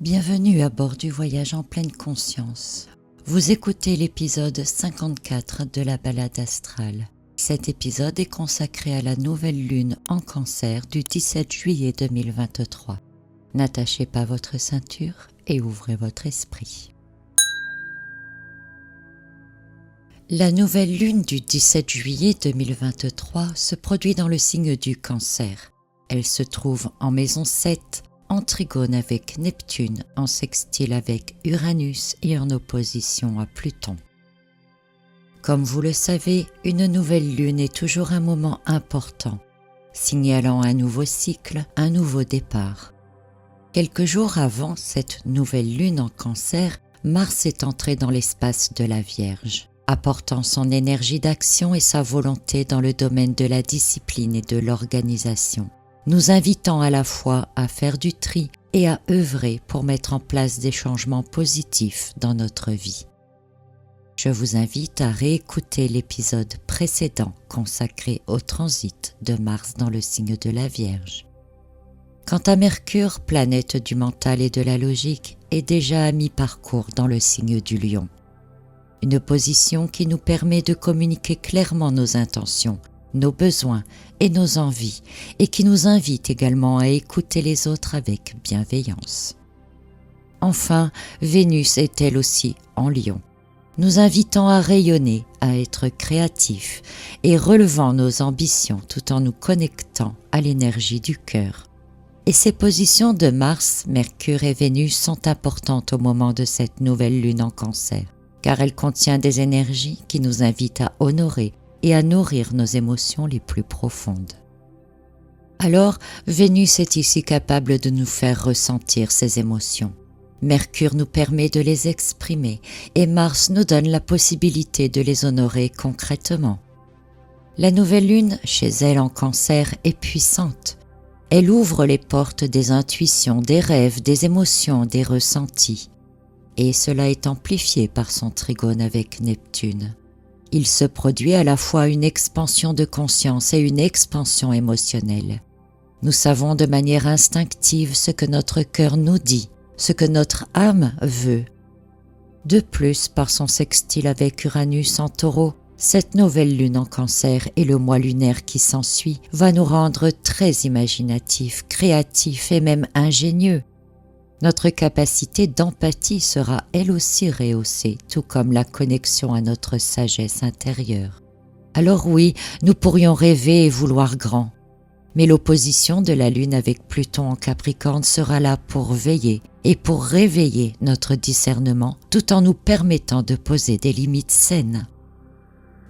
Bienvenue à bord du voyage en pleine conscience. Vous écoutez l'épisode 54 de la balade astrale. Cet épisode est consacré à la nouvelle lune en Cancer du 17 juillet 2023. N'attachez pas votre ceinture et ouvrez votre esprit. La nouvelle lune du 17 juillet 2023 se produit dans le signe du Cancer. Elle se trouve en maison 7, en trigone avec Neptune, en sextile avec Uranus et en opposition à Pluton. Comme vous le savez, une nouvelle lune est toujours un moment important, signalant un nouveau cycle, un nouveau départ. Quelques jours avant cette nouvelle lune en Cancer, Mars est entré dans l'espace de la Vierge, apportant son énergie d'action et sa volonté dans le domaine de la discipline et de l'organisation, nous invitant à la fois à faire du tri et à œuvrer pour mettre en place des changements positifs dans notre vie. Je vous invite à réécouter l'épisode précédent consacré au transit de Mars dans le signe de la Vierge. Quant à Mercure, planète du mental et de la logique, est déjà à mi-parcours dans le signe du Lion. Une position qui nous permet de communiquer clairement nos intentions, nos besoins et nos envies, et qui nous invite également à écouter les autres avec bienveillance. Enfin, Vénus est elle aussi en Lion, nous invitant à rayonner, à être créatifs et relevant nos ambitions tout en nous connectant à l'énergie du cœur. Et ces positions de Mars, Mercure et Vénus sont importantes au moment de cette nouvelle lune en Cancer, car elle contient des énergies qui nous invitent à honorer et à nourrir nos émotions les plus profondes. Alors, Vénus est ici capable de nous faire ressentir ces émotions. Mercure nous permet de les exprimer et Mars nous donne la possibilité de les honorer concrètement. La nouvelle lune, chez elle en Cancer, est puissante. Elle ouvre les portes des intuitions, des rêves, des émotions, des ressentis. Et cela est amplifié par son trigone avec Neptune. Il se produit à la fois une expansion de conscience et une expansion émotionnelle. Nous savons de manière instinctive ce que notre cœur nous dit, ce que notre âme veut. De plus, par son sextile avec Uranus en Taureau, cette nouvelle lune en Cancer et le mois lunaire qui s'ensuit va nous rendre très imaginatifs, créatifs et même ingénieux. Notre capacité d'empathie sera elle aussi rehaussée, tout comme la connexion à notre sagesse intérieure. Alors oui, nous pourrions rêver et vouloir grand, mais l'opposition de la Lune avec Pluton en Capricorne sera là pour veiller et pour réveiller notre discernement, tout en nous permettant de poser des limites saines.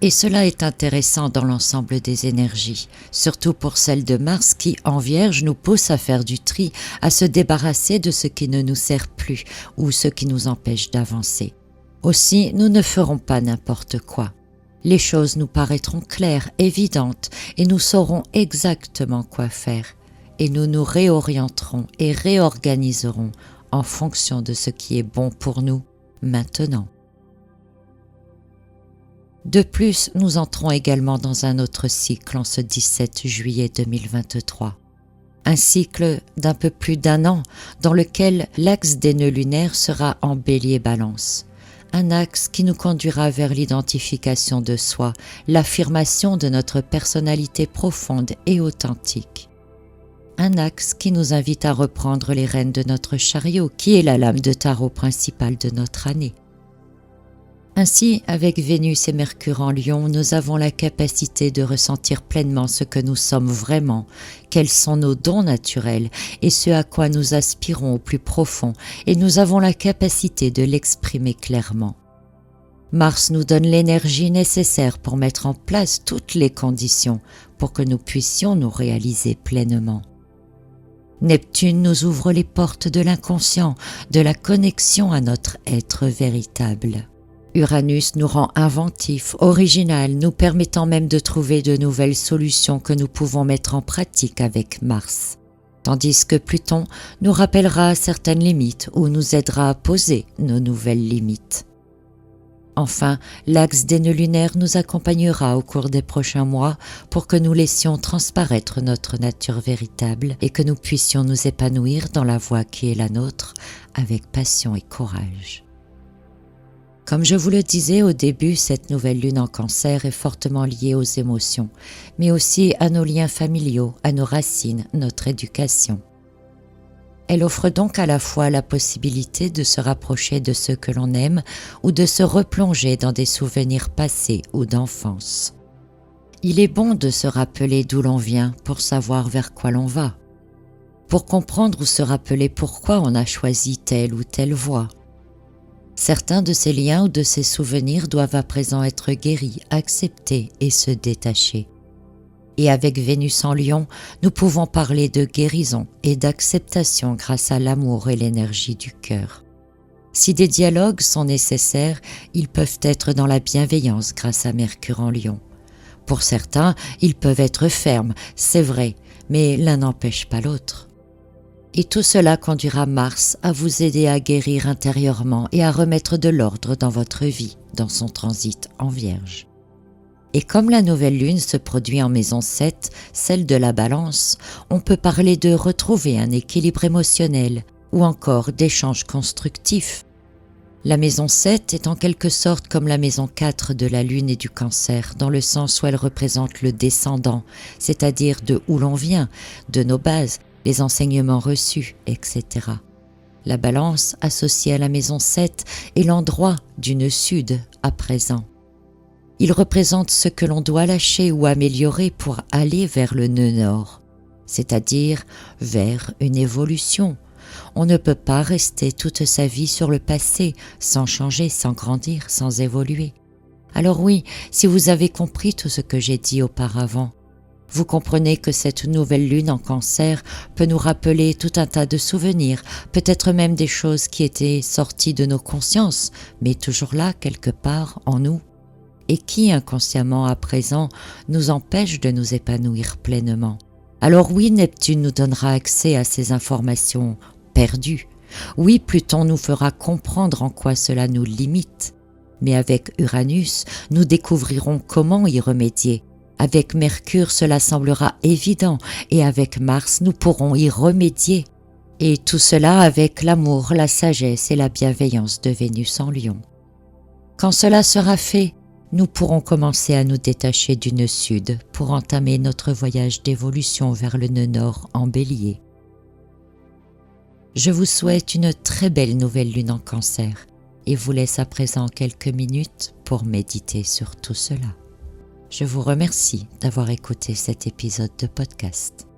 Et cela est intéressant dans l'ensemble des énergies, surtout pour celle de Mars qui, en Vierge, nous pousse à faire du tri, à se débarrasser de ce qui ne nous sert plus ou ce qui nous empêche d'avancer. Aussi, nous ne ferons pas n'importe quoi. Les choses nous paraîtront claires, évidentes, et nous saurons exactement quoi faire. Et nous nous réorienterons et réorganiserons en fonction de ce qui est bon pour nous maintenant. De plus, nous entrons également dans un autre cycle en ce 17 juillet 2023. Un cycle d'un peu plus d'un an dans lequel l'axe des nœuds lunaires sera en Bélier-Balance. Un axe qui nous conduira vers l'identification de soi, l'affirmation de notre personnalité profonde et authentique. Un axe qui nous invite à reprendre les rênes de notre chariot, qui est la lame de tarot principale de notre année. Ainsi, avec Vénus et Mercure en Lion, nous avons la capacité de ressentir pleinement ce que nous sommes vraiment, quels sont nos dons naturels et ce à quoi nous aspirons au plus profond, et nous avons la capacité de l'exprimer clairement. Mars nous donne l'énergie nécessaire pour mettre en place toutes les conditions pour que nous puissions nous réaliser pleinement. Neptune nous ouvre les portes de l'inconscient, de la connexion à notre être véritable. Uranus nous rend inventifs, original, nous permettant même de trouver de nouvelles solutions que nous pouvons mettre en pratique avec Mars. Tandis que Pluton nous rappellera certaines limites ou nous aidera à poser nos nouvelles limites. Enfin, l'axe des nœuds lunaires nous accompagnera au cours des prochains mois pour que nous laissions transparaître notre nature véritable et que nous puissions nous épanouir dans la voie qui est la nôtre avec passion et courage. Comme je vous le disais au début, cette nouvelle lune en Cancer est fortement liée aux émotions, mais aussi à nos liens familiaux, à nos racines, notre éducation. Elle offre donc à la fois la possibilité de se rapprocher de ceux que l'on aime ou de se replonger dans des souvenirs passés ou d'enfance. Il est bon de se rappeler d'où l'on vient pour savoir vers quoi l'on va, pour comprendre ou se rappeler pourquoi on a choisi telle ou telle voie. Certains de ces liens ou de ces souvenirs doivent à présent être guéris, acceptés et se détacher. Et avec Vénus en Lion, nous pouvons parler de guérison et d'acceptation grâce à l'amour et l'énergie du cœur. Si des dialogues sont nécessaires, ils peuvent être dans la bienveillance grâce à Mercure en Lion. Pour certains, ils peuvent être fermes, c'est vrai, mais l'un n'empêche pas l'autre. Et tout cela conduira Mars à vous aider à guérir intérieurement et à remettre de l'ordre dans votre vie, dans son transit en Vierge. Et comme la nouvelle lune se produit en maison 7, celle de la Balance, on peut parler de retrouver un équilibre émotionnel ou encore d'échanges constructifs. La maison 7 est en quelque sorte comme la maison 4 de la lune et du Cancer, dans le sens où elle représente le descendant, c'est-à-dire de où l'on vient, de nos bases, les enseignements reçus, etc. La Balance, associée à la maison 7, est l'endroit du nœud sud à présent. Il représente ce que l'on doit lâcher ou améliorer pour aller vers le nœud nord, c'est-à-dire vers une évolution. On ne peut pas rester toute sa vie sur le passé, sans changer, sans grandir, sans évoluer. Alors oui, si vous avez compris tout ce que j'ai dit auparavant, vous comprenez que cette nouvelle lune en Cancer peut nous rappeler tout un tas de souvenirs, peut-être même des choses qui étaient sorties de nos consciences, mais toujours là quelque part en nous, et qui inconsciemment à présent nous empêchent de nous épanouir pleinement. Alors oui, Neptune nous donnera accès à ces informations perdues. Oui, Pluton nous fera comprendre en quoi cela nous limite. Mais avec Uranus, nous découvrirons comment y remédier. Avec Mercure, cela semblera évident, et avec Mars, nous pourrons y remédier. Et tout cela avec l'amour, la sagesse et la bienveillance de Vénus en Lion. Quand cela sera fait, nous pourrons commencer à nous détacher du nœud sud pour entamer notre voyage d'évolution vers le nœud nord en Bélier. Je vous souhaite une très belle nouvelle lune en Cancer et vous laisse à présent quelques minutes pour méditer sur tout cela. Je vous remercie d'avoir écouté cet épisode de podcast.